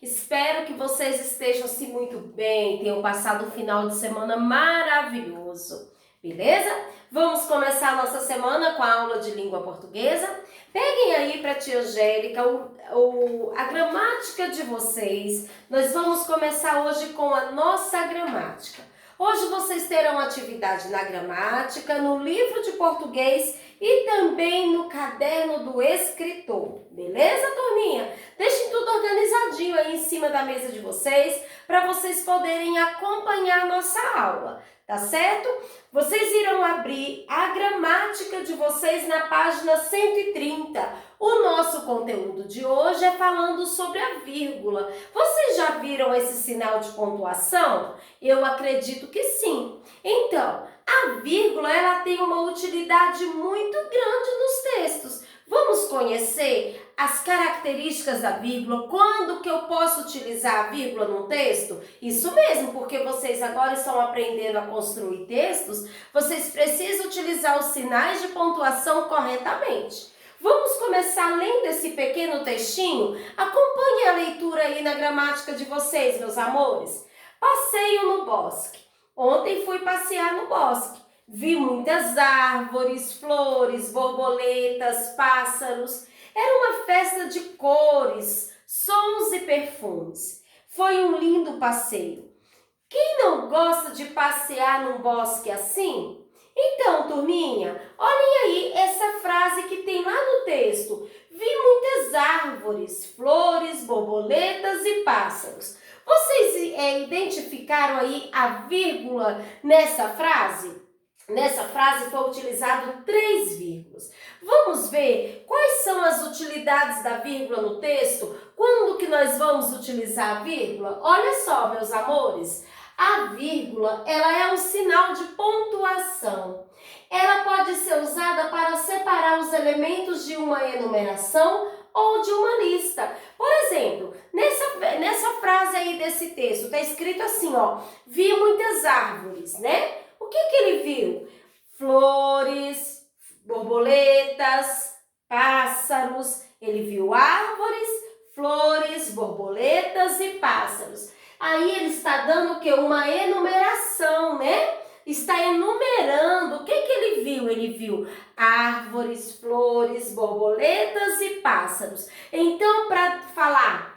Espero que vocês estejam se muito bem, tenham passado um final de semana maravilhoso, beleza? Vamos começar a nossa semana com a aula de língua portuguesa. Peguem aí para a tia Angélica a gramática de vocês. Nós vamos começar hoje com a nossa gramática. Hoje vocês terão atividade na gramática, no livro de português e também no caderno do escritor. Beleza, turminha? Deixem tudo organizadinho aí em cima da mesa de vocês para vocês poderem acompanhar a nossa aula, tá certo? Vocês irão abrir a gramática de vocês na página 130. O nosso conteúdo de hoje é falando sobre a vírgula. Vocês já viram esse sinal de pontuação? Eu acredito que sim. Então, a vírgula ela tem uma utilidade muito grande nos textos. Vamos conhecer as características da vírgula, quando que eu posso utilizar a vírgula no texto? Isso mesmo, porque vocês agora estão aprendendo a construir textos, vocês precisam utilizar os sinais de pontuação corretamente. Vamos começar lendo esse pequeno textinho? Acompanhe a leitura aí na gramática de vocês, meus amores. Passeio no bosque. Ontem fui passear no bosque. Vi muitas árvores, flores, borboletas, pássaros. Era uma festa de cores, sons e perfumes. Foi um lindo passeio. Quem não gosta de passear num bosque assim? Então, turminha, olhem aí essa frase que tem lá no texto. Vi muitas árvores, flores, borboletas e pássaros. Vocês identificaram aí a vírgula nessa frase? Nessa frase foi utilizado 3 vírgulas. Vamos ver quais são as utilidades da vírgula no texto? Quando que nós vamos utilizar a vírgula? Olha só, meus amores. A vírgula, ela é um sinal de pontuação. Ela pode ser usada para separar os elementos de uma enumeração ou de uma lista. Por exemplo, nessa frase aí desse texto, está escrito assim, ó, vi muitas árvores, né? O que ele viu? Flores, borboletas, pássaros. Ele viu árvores, flores, borboletas e pássaros. Aí ele está dando o quê? Uma enumeração, né? Está enumerando. O que ele viu? Ele viu árvores, flores, borboletas e pássaros. Então, para falar,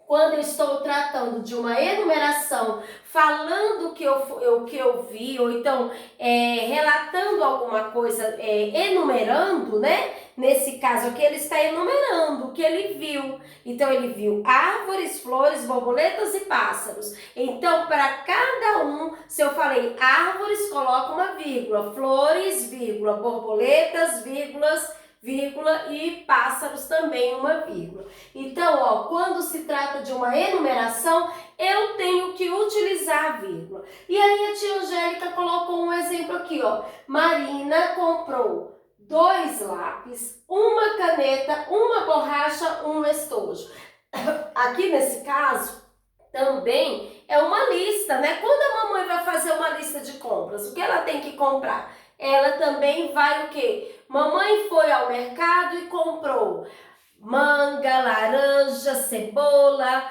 quando eu estou tratando de uma enumeração, falando o que eu vi, ou então relatando alguma coisa, enumerando, né? Nesse caso aqui, ele está enumerando o que ele viu. Então, ele viu árvores, flores, borboletas e pássaros. Então, para cada um, se eu falei árvores, coloco uma vírgula. Flores, vírgula. Borboletas, vírgula e pássaros também uma vírgula. Então, ó, quando se trata de uma enumeração, eu tenho que utilizar a vírgula. E aí a tia Angélica colocou um exemplo aqui, ó. Marina comprou 2 lápis, uma caneta, uma borracha, um estojo. Aqui nesse caso, também é uma lista, né? Quando a mamãe vai fazer uma lista de compras, o que ela tem que comprar? Ela também vai o quê? Mamãe foi ao mercado e comprou manga, laranja, cebola,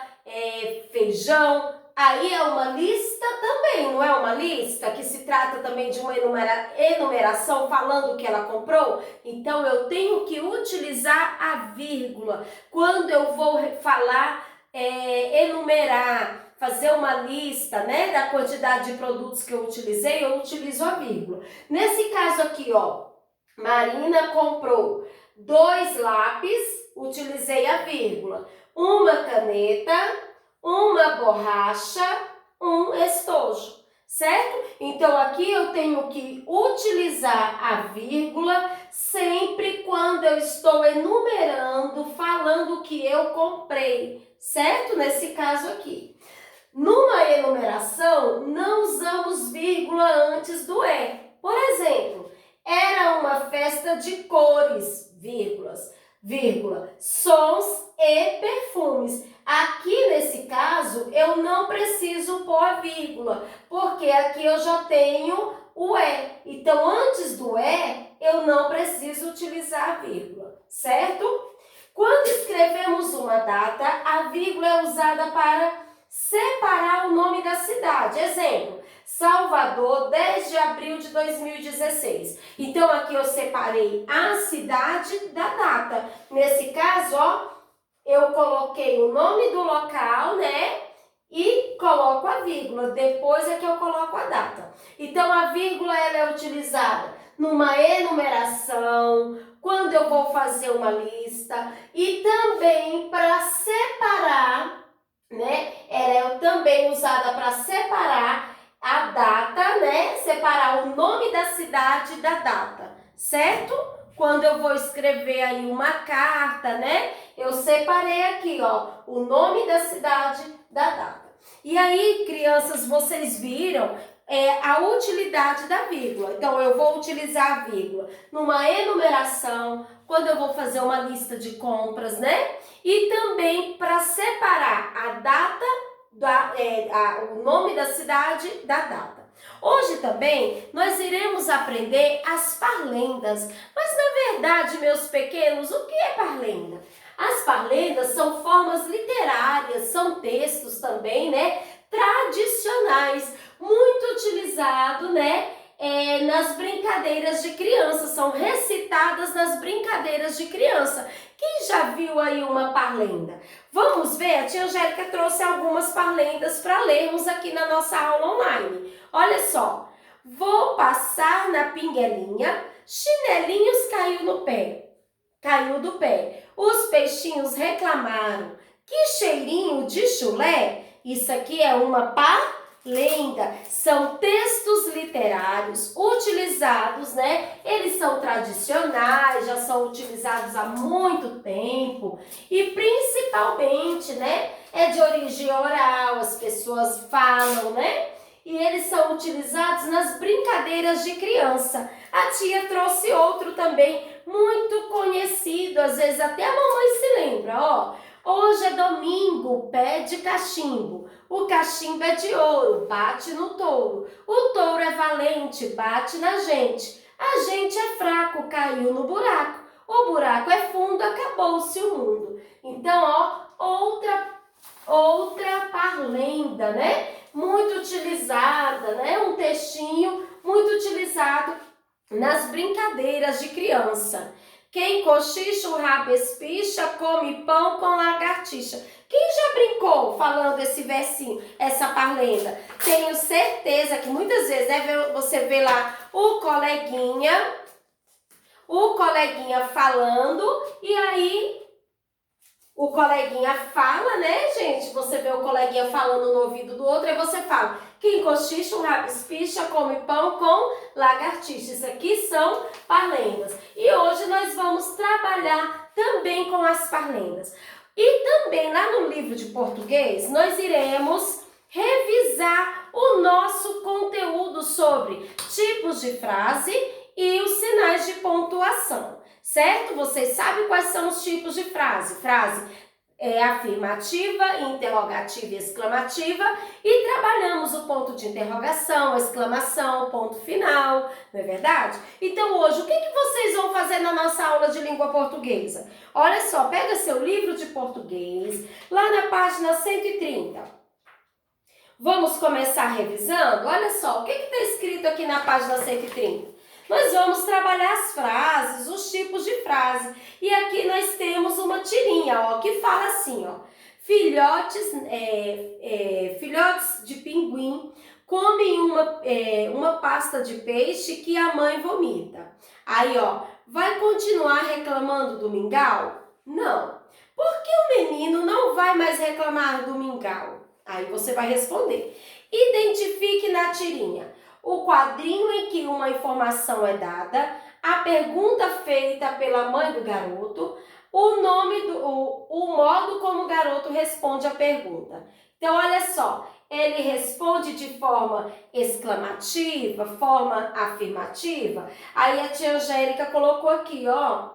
feijão. Aí é uma lista também, não é uma lista? Que se trata também de uma enumeração falando o que ela comprou? Então, eu tenho que utilizar a vírgula. Quando eu vou falar, enumerar, fazer uma lista, né, da quantidade de produtos que eu utilizei, eu utilizo a vírgula. Nesse caso aqui, ó, Marina comprou 2 lápis, utilizei a vírgula. Uma caneta, uma borracha, um estojo, certo? Então, aqui eu tenho que utilizar a vírgula sempre quando eu estou enumerando, falando o que eu comprei, certo? Nesse caso aqui. Numa enumeração, não usamos vírgula antes do E. Por exemplo, era uma festa de cores, vírgula, sons e perfumes. Aqui nesse caso, eu não preciso pôr a vírgula, porque aqui eu já tenho o E. Então, antes do E, eu não preciso utilizar a vírgula, certo? Quando escrevemos uma data, a vírgula é usada para separar o nome da cidade. Exemplo, Salvador, 10 de abril de 2016. Então, aqui eu separei a cidade da data. Nesse caso, ó, eu coloquei o nome do local, né? E coloco a vírgula. Depois é que eu coloco a data. Então, a vírgula ela é utilizada numa enumeração, quando eu vou fazer uma lista e também para separar, né? Ela é também usada para separar a data, né? Separar o nome da cidade da data, certo? Quando eu vou escrever aí uma carta, né? Eu separei aqui, ó, o nome da cidade da data. E aí, crianças, vocês viram a utilidade da vírgula. Então, eu vou utilizar a vírgula numa enumeração, quando eu vou fazer uma lista de compras, né? E também para separar a data, o nome da cidade da data. Hoje também nós iremos aprender as parlendas. Mas na verdade, meus pequenos, o que é parlenda? As parlendas são formas literárias, são textos também, né? Tradicionais, muito utilizado, né? Nas brincadeiras de criança, são recitadas nas brincadeiras de criança. Quem já viu aí uma parlenda? Vamos ver, a tia Angélica trouxe algumas parlendas para lermos aqui na nossa aula online. Olha só, vou passar na pinguelinha, chinelinhos caiu do pé. Os peixinhos reclamaram, que cheirinho de chulé. Isso aqui é uma parlenda, são textos literários utilizados, né? Eles são tradicionais, já são utilizados há muito tempo e principalmente, né? É de origem oral, as pessoas falam, né? E eles são utilizados nas brincadeiras de criança. A tia trouxe outro também muito conhecido, às vezes até a mamãe se lembra, ó. Hoje é domingo, pé de cachimbo. O cachimbo é de ouro, bate no touro. O touro é valente, bate na gente. A gente é fraco, caiu no buraco. O buraco é fundo, acabou-se o mundo. Então, ó, outra parlenda, né? Muito utilizada, né? Um textinho muito utilizado nas brincadeiras de criança. Quem cochicha, o rabo espicha, come pão com lagartixa. Quem já brincou falando esse versinho, essa parlenda? Tenho certeza que muitas vezes você vê lá o coleguinha falando e aí o coleguinha fala, né, gente? Você vê o coleguinha falando no ouvido do outro e você fala: quem cochicha, o rabo espicha, come pão com lagartixa. Isso aqui são parlendas. E hoje nós vamos trabalhar também com as parlendas. E também lá no livro de português, nós iremos revisar o nosso conteúdo sobre tipos de frase e os sinais de pontuação. Certo? Vocês sabem quais são os tipos de frase? Frase afirmativa, interrogativa e exclamativa. E trabalhamos o ponto de interrogação, exclamação, ponto final, não é verdade? Então hoje, o que vocês vão fazer na nossa aula de língua portuguesa? Olha só, pega seu livro de português, lá na página 130. Vamos começar revisando? Olha só, o que está escrito aqui na página 130? Nós vamos trabalhar as frases, os tipos de frase. E aqui nós temos uma tirinha, ó, que fala assim, ó. Filhotes de pinguim comem uma pasta de peixe que a mãe vomita. Aí, ó, vai continuar reclamando do mingau? Não. Por que o menino não vai mais reclamar do mingau? Aí você vai responder. Identifique na tirinha o quadrinho em que uma informação é dada, a pergunta feita pela mãe do garoto, o modo como o garoto responde a pergunta. Então, olha só, ele responde de forma exclamativa, forma afirmativa. Aí a tia Angélica colocou aqui, ó.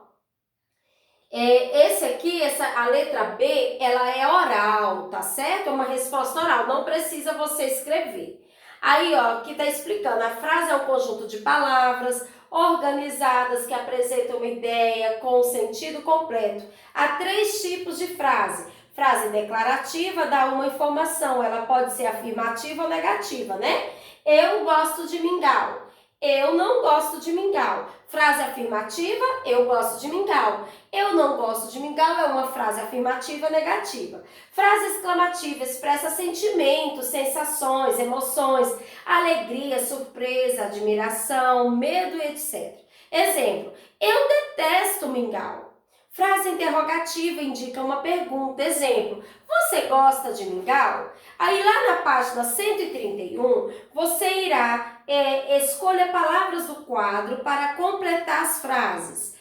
A letra B, ela é oral, tá certo? É uma resposta oral, não precisa você escrever. Aí, ó, aqui tá explicando, a frase é um conjunto de palavras organizadas, que apresentam uma ideia com o sentido completo. Há 3 tipos de frase. Frase declarativa dá uma informação, ela pode ser afirmativa ou negativa, né? Eu gosto de mingau. Eu não gosto de mingau. Frase afirmativa, eu gosto de mingau. Eu não gosto de mingau é uma frase afirmativa negativa. Frase exclamativa expressa sentimentos, sensações, emoções, alegria, surpresa, admiração, medo, etc. Exemplo, eu detesto mingau. Frase interrogativa indica uma pergunta. Exemplo, você gosta de mingau? Aí lá na página 131, você irá escolha palavras do quadro para completar as frases.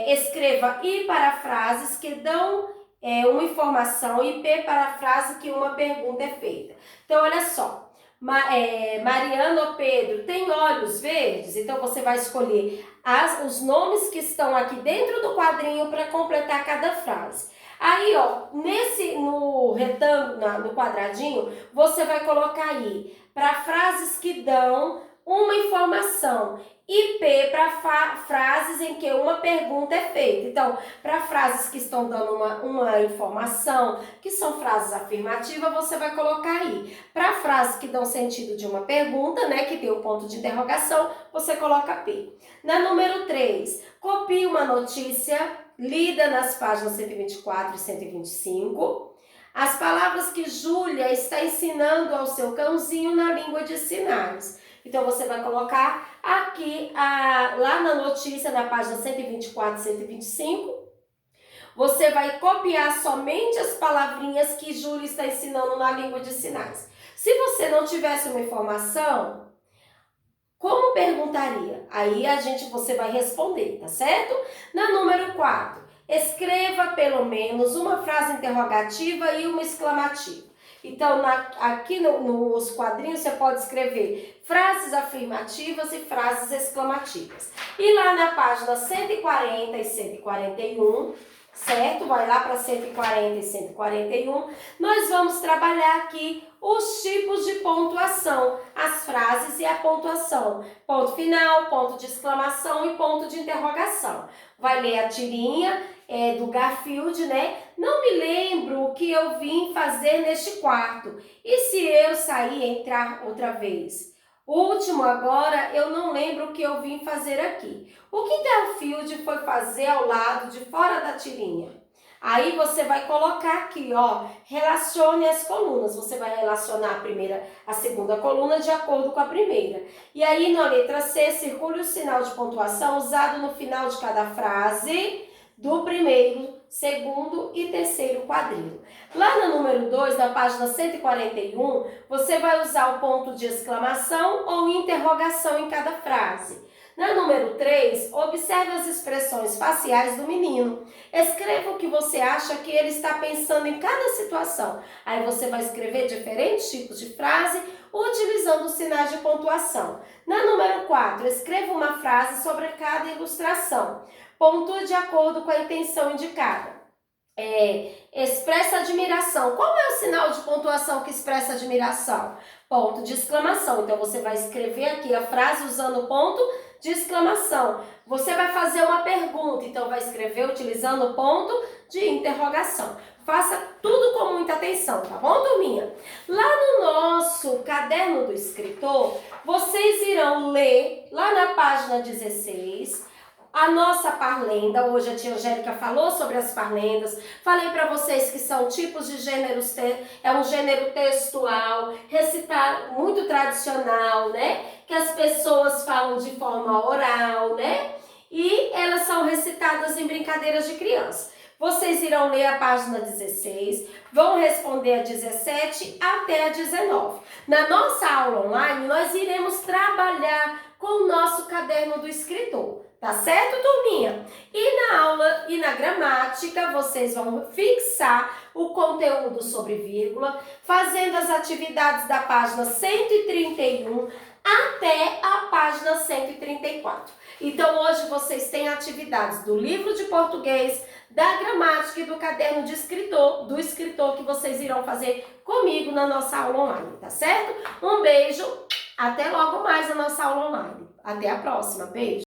Escreva I para frases que dão uma informação e P para frase que uma pergunta é feita. Então, olha só. Mariana ou Pedro tem olhos verdes? Então, você vai escolher os nomes que estão aqui dentro do quadrinho para completar cada frase. Aí, ó, no retângulo, no quadradinho, você vai colocar aí para frases que dão uma informação e P para frases em que uma pergunta é feita. Então, para frases que estão dando uma informação, que são frases afirmativas, você vai colocar aí. Para frases que dão sentido de uma pergunta, né, que tem o ponto de interrogação, você coloca P. Na número 3, copie uma notícia lida nas páginas 124 e 125. As palavras que Júlia está ensinando ao seu cãozinho na língua de sinais. Então, você vai colocar aqui, lá na notícia, na página 124 e 125, você vai copiar somente as palavrinhas que Júlia está ensinando na língua de sinais. Se você não tivesse uma informação, como perguntaria? Aí você vai responder, tá certo? Na número 4, escreva pelo menos uma frase interrogativa e uma exclamativa. Então, aqui nos quadrinhos você pode escrever frases afirmativas e frases exclamativas. E lá na página 140 e 141, certo? Vai lá para 140 e 141, nós vamos trabalhar aqui os tipos de pontuação, as frases e a pontuação. Ponto final, ponto de exclamação e ponto de interrogação. Vai ler a tirinha do Garfield, né? Não me lembro o que eu vim fazer neste quarto. E se eu sair e entrar outra vez? O último agora, eu não lembro o que eu vim fazer aqui. O que Garfield foi fazer ao lado de fora da tirinha? Aí você vai colocar aqui, ó, relacione as colunas. Você vai relacionar a segunda coluna de acordo com a primeira. E aí na letra C, circule o sinal de pontuação usado no final de cada frase do primeiro, segundo e terceiro quadrinho. Lá no número 2, na página 141, você vai usar o ponto de exclamação ou interrogação em cada frase. Na número 3, observe as expressões faciais do menino. Escreva o que você acha que ele está pensando em cada situação. Aí você vai escrever diferentes tipos de frase utilizando os sinais de pontuação. Na número 4, escreva uma frase sobre cada ilustração. Pontue de acordo com a intenção indicada. Expressa admiração. Qual é o sinal de pontuação que expressa admiração? Ponto de exclamação. Então, você vai escrever aqui a frase usando o ponto de exclamação. Você vai fazer uma pergunta, então vai escrever utilizando o ponto de interrogação. Faça tudo com muita atenção, tá bom, turminha? Lá no nosso caderno do escritor, vocês irão ler, lá na página 16, a nossa parlenda. Hoje a tia Angélica falou sobre as parlendas. Falei para vocês que são tipos de gêneros, é um gênero textual, recitar muito tradicional, né? Que as pessoas falam de forma oral, né? E elas são recitadas em brincadeiras de criança. Vocês irão ler a página 16, vão responder a 17 até a 19. Na nossa aula online, nós iremos trabalhar com o nosso caderno do escritor. Tá certo, turminha? E na aula e na gramática, vocês vão fixar o conteúdo sobre vírgula, fazendo as atividades da página 131 até a página 134. Então, hoje vocês têm atividades do livro de português, da gramática e do caderno de do escritor que vocês irão fazer comigo na nossa aula online, tá certo? Um beijo, até logo mais na nossa aula online. Até a próxima, beijo!